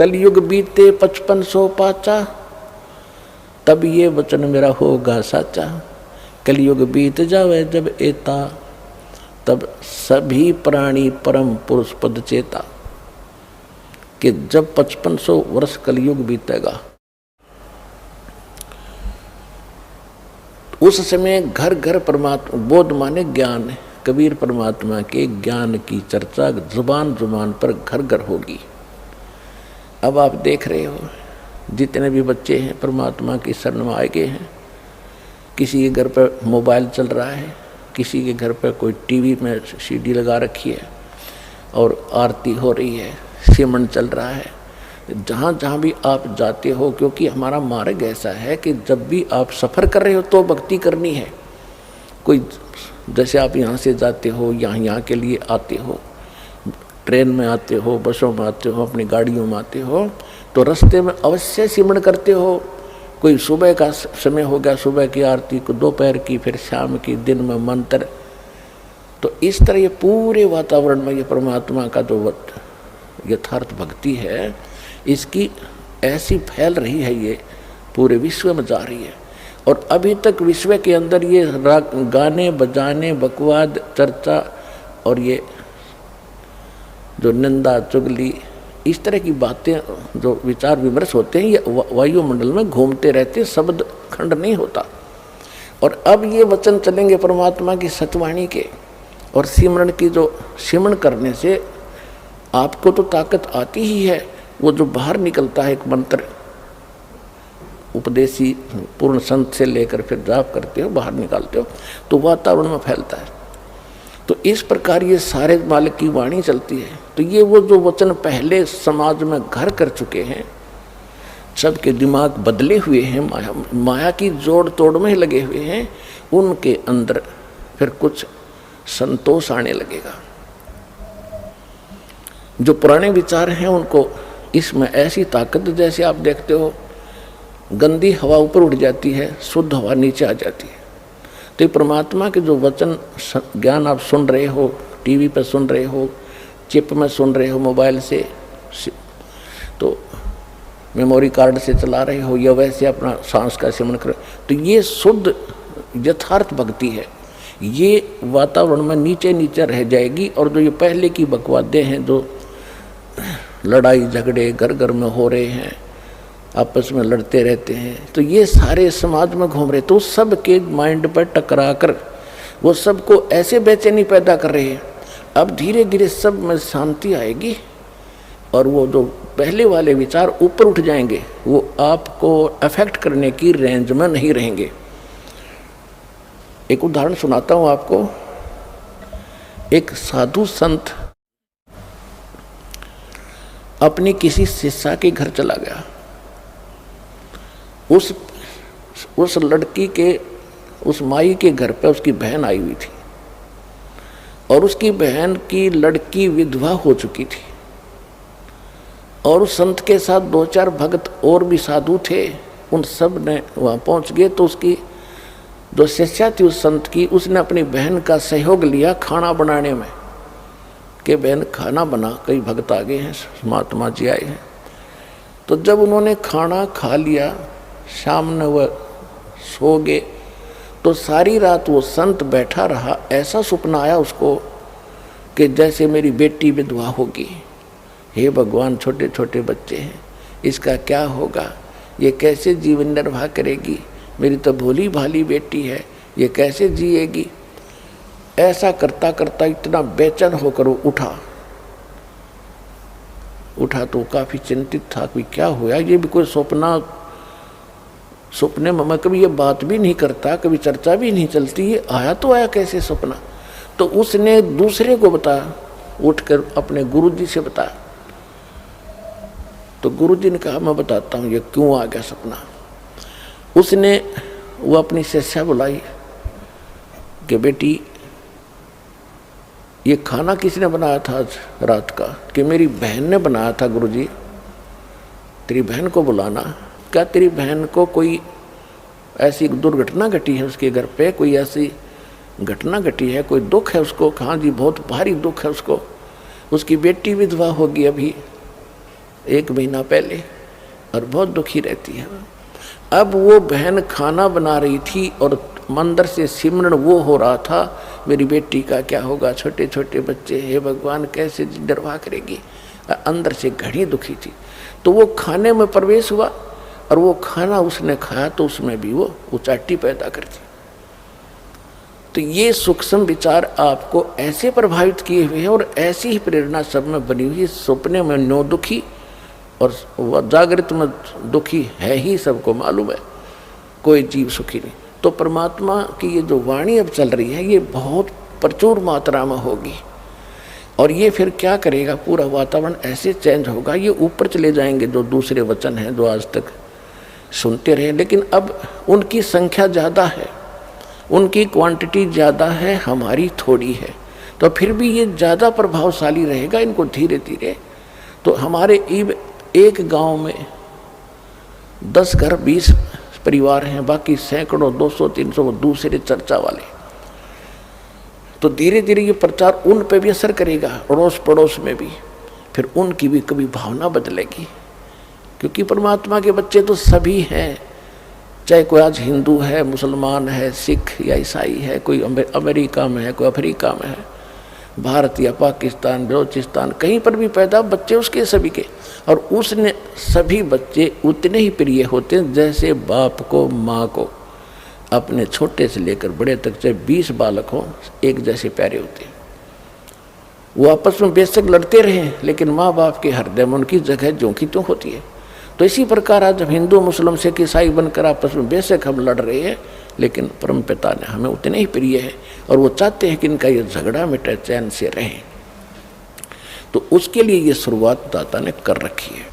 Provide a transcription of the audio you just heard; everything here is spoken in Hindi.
कलयुग बीते 5500 पाचा, तब ये वचन मेरा होगा साचा। कलयुग बीत जावे जब एता, तब सभी प्राणी परम पुरुष पद चेता। कि जब 5500 वर्ष कलयुग बीतेगा, उस समय घर घर परमात्मा, बोध माने ज्ञान, कबीर परमात्मा के ज्ञान की चर्चा जुबान जुबान पर घर घर होगी। अब आप देख रहे हो जितने भी बच्चे हैं परमात्मा की शरण में आए गए हैं, किसी के घर पर मोबाइल चल रहा है, किसी के घर पर कोई टीवी में सीडी लगा रखी है और आरती हो रही है, सिमरन चल रहा है। जहाँ जहाँ भी आप जाते हो, क्योंकि हमारा मार्ग ऐसा है कि जब भी आप सफ़र कर रहे हो तो भक्ति करनी है। कोई जैसे आप यहाँ से जाते हो, यहाँ के लिए आते हो, ट्रेन में आते हो, बसों में आते हो, अपनी गाड़ियों में आते हो, तो रास्ते में अवश्य सिमरन करते हो। कोई सुबह का समय हो गया, सुबह की आरती को, दोपहर की, फिर शाम की, दिन में मंत्र। तो इस तरह ये पूरे वातावरण में ये परमात्मा का जो यथार्थ भक्ति है, इसकी ऐसी फैल रही है, ये पूरे विश्व में जा रही है। और अभी तक विश्व के अंदर ये गाने बजाने, बकवाद, चर्चा और ये जो निंदा चुगली, इस तरह की बातें, जो विचार विमर्श होते हैं, ये वायुमंडल में घूमते रहते, शब्द खंड नहीं होता। और अब ये वचन चलेंगे परमात्मा की सतवाणी के, और सिमरन की जो सिमरन करने से आपको तो ताकत आती ही है। वो जो बाहर निकलता है एक मंत्र, उपदेशी पूर्ण संत से लेकर फिर जाप करते हो, बाहर निकालते हो, तो वातावरण में फैलता है। तो इस प्रकार ये सारे मालिक की वाणी चलती है। तो ये वो जो वचन पहले समाज में घर कर चुके हैं, सबके दिमाग बदले हुए हैं, माया की जोड़ तोड़ में लगे हुए हैं, उनके अंदर फिर कुछ संतोष आने लगेगा। जो पुराने विचार हैं उनको इसमें ऐसी ताकत, जैसे आप देखते हो गंदी हवा ऊपर उठ जाती है, शुद्ध हवा नीचे आ जाती है। तो परमात्मा के जो वचन ज्ञान आप सुन रहे हो, टीवी पर सुन रहे हो, चिप में सुन रहे हो, मोबाइल से, तो मेमोरी कार्ड से चला रहे हो, या वैसे अपना सांस का सिमरन कर, तो ये शुद्ध यथार्थ भक्ति है। ये वातावरण में नीचे नीचे रह जाएगी। और जो ये पहले की बकवादें हैं, जो लड़ाई झगड़े घर घर में हो रहे हैं, आपस में लड़ते रहते हैं, तो ये सारे समाज में घूम रहे, तो सब के माइंड पर टकरा कर वो सबको ऐसे बेचैनी पैदा कर रहे हैं। अब धीरे धीरे सब में शांति आएगी और वो जो पहले वाले विचार ऊपर उठ जाएंगे, वो आपको अफेक्ट करने की रेंज में नहीं रहेंगे। एक उदाहरण सुनाता हूँ आपको। एक साधु संत अपनी किसी शिष्या के घर चला गया। उस लड़की के, उस माई के घर पे उसकी बहन आई हुई थी, और उसकी बहन की लड़की विधवा हो चुकी थी। और उस संत के साथ 2-4 भक्त और भी साधु थे, उन सब ने वहाँ पहुँच गए। तो उसकी जो शिष्या थी उस संत की, उसने अपनी बहन का सहयोग लिया खाना बनाने में, कि बहन खाना बना, कई भक्त आ गए हैं, महात्मा जी आए हैं। तो जब उन्होंने खाना खा लिया, शाम में वह सो गए, तो सारी रात वो संत बैठा रहा। ऐसा सपना आया उसको कि जैसे मेरी बेटी विधवा होगी। हे भगवान, छोटे छोटे बच्चे हैं, इसका क्या होगा, ये कैसे जीवन निर्वाह करेगी, मेरी तो भोली भाली बेटी है, ये कैसे जिएगी। ऐसा करता करता इतना बेचैन होकर वो उठा तो काफ़ी चिंतित था कि क्या हुआ, ये भी कोई सपने में मैं कभी ये बात भी नहीं करता, कभी चर्चा भी नहीं चलती, ये आया तो आया कैसे सपना। तो उसने दूसरे को बताया, उठकर अपने गुरुजी से बताया। तो गुरुजी ने कहा मैं बताता हूँ ये क्यों आ गया सपना। उसने वो अपनी शिष्या बुलाई कि बेटी ये खाना किसने बनाया था आज रात का, कि मेरी बहन ने बनाया था गुरुजी। तेरी बहन को बुलाना। क्या तेरी बहन को कोई ऐसी दुर्घटना घटी है उसके घर पे, कोई ऐसी घटना घटी है, कोई दुख है उसको? हाँ जी, बहुत भारी दुख है उसको, उसकी बेटी विधवा होगी अभी। 1 महीना पहले, और बहुत दुखी रहती है। अब वो बहन खाना बना रही थी और मंदिर से सिमरन वो हो रहा था, मेरी बेटी का क्या होगा, छोटे छोटे बच्चे, हे भगवान कैसे निर्वाह करेगी। अंदर से घड़ी दुखी थी। तो वो खाने में प्रवेश हुआ और वो खाना उसने खाया तो उसमें भी वो उचाटी पैदा कर दी। तो ये सूक्ष्म विचार आपको ऐसे प्रभावित किए हुए हैं और ऐसी ही प्रेरणा सब में बनी हुई है। सपने में नो दुखी और वह जागृत में दुखी है ही, सबको मालूम है, कोई जीव सुखी नहीं। तो परमात्मा की ये जो वाणी अब चल रही है ये बहुत प्रचुर मात्रा में होगी और ये फिर क्या करेगा, पूरा वातावरण ऐसे चेंज होगा, ये ऊपर चले जाएंगे जो दूसरे वचन हैं जो आज तक सुनते रहे। लेकिन अब उनकी संख्या ज़्यादा है, उनकी क्वांटिटी ज़्यादा है, हमारी थोड़ी है, तो फिर भी ये ज़्यादा प्रभावशाली रहेगा। इनको धीरे धीरे तो हमारे एक गांव में 10 घर 20 परिवार हैं, बाकी सैकड़ों 200-300 दूसरे चर्चा वाले। तो धीरे धीरे ये प्रचार उन पे भी असर करेगा, अड़ोस पड़ोस में भी, फिर उनकी भी कभी भावना बदलेगी। क्योंकि परमात्मा के बच्चे तो सभी हैं, चाहे कोई आज हिंदू है, मुसलमान है, सिख या ईसाई है, कोई अमेरिका में है, कोई अफ्रीका में है, भारत या पाकिस्तान, बलोचिस्तान, कहीं पर भी पैदा बच्चे उसके सभी के। और उसने सभी बच्चे उतने ही प्रिय होते हैं जैसे बाप को माँ को अपने छोटे से लेकर बड़े तक, चाहे 20 बालक हों, एक जैसे प्यारे होते हैं। वो आपस में बेशक लड़ते रहे लेकिन माँ बाप के हृदय में उनकी जगह ज्यों की त्यों होती है। तो इसी प्रकार आज हिंदू मुस्लिम सिख ईसाई बनकर आपस में बेशक हम लड़ रहे हैं, लेकिन परम पिता ने हमें उतने ही प्रिय है और वो चाहते हैं कि इनका ये झगड़ा मिटे, चैन से रहें। तो उसके लिए ये शुरुआत दाता ने कर रखी है।